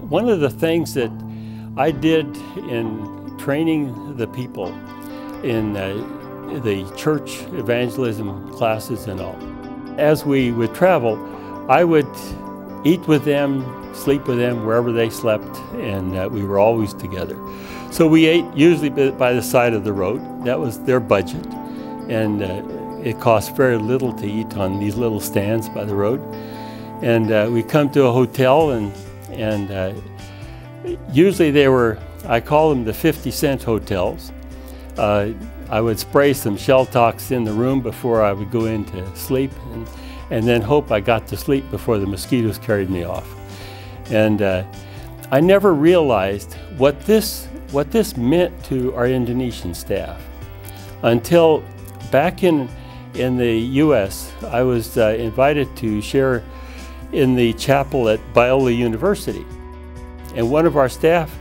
One of the things that I did in training the people in the church evangelism classes and all, as we would travel, I would eat with them, sleep with them wherever they slept, and we were always together. So we ate usually by the side of the road. That was their budget, and it cost very little to eat on these little stands by the road. And we come to a hotel, and usually they were, I call them the 50-cent hotels. I would spray some shell tox in the room before I would go in to sleep, and then hope I got to sleep before the mosquitoes carried me off. And I never realized what this meant to our Indonesian staff until back in the U.S. I was invited to share in the chapel at Biola University. And one of our staff,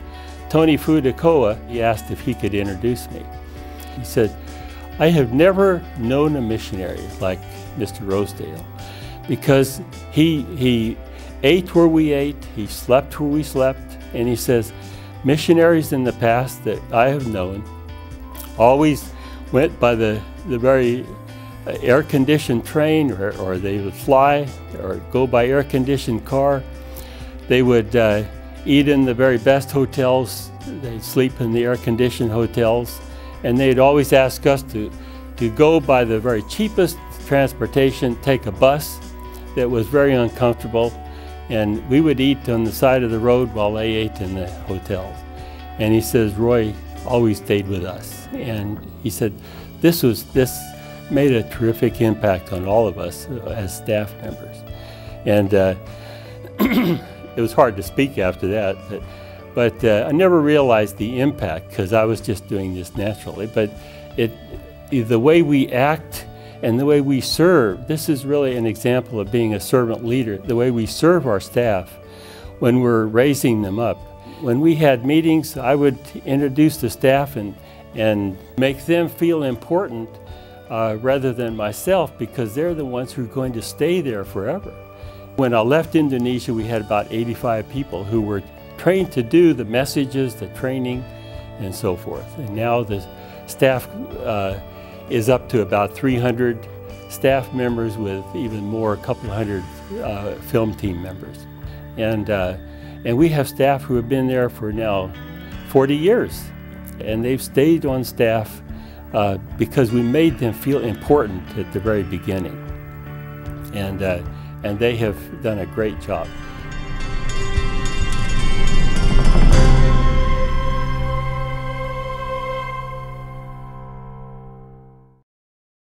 Tony Fudakoa, he asked if he could introduce me. He said, "I have never known a missionary like Mr. Rosedale, because he ate where we ate, he slept where we slept," and he says, "Missionaries in the past that I have known always went by the very air-conditioned train, or they would fly or go by air-conditioned car. They would eat in the very best hotels, they'd sleep in the air-conditioned hotels, and they'd always ask us to go by the very cheapest transportation, take a bus that was very uncomfortable, and we would eat on the side of the road while they ate in the hotels." And he says, "Roy always stayed with us." And he said, this made a terrific impact on all of us as staff members. And it was hard to speak after that, but I never realized the impact because I was just doing this naturally. But the way we act and the way we serve, this is really an example of being a servant leader, the way we serve our staff when we're raising them up. When we had meetings, I would introduce the staff and make them feel important rather than myself, because they're the ones who are going to stay there forever. When I left Indonesia, we had about 85 people who were trained to do the messages, the training, and so forth. And now the staff is up to about 300 staff members, with even more, a couple hundred film team members. And we have staff who have been there for now 40 years, and they've stayed on staff because we made them feel important at the very beginning. And they have done a great job.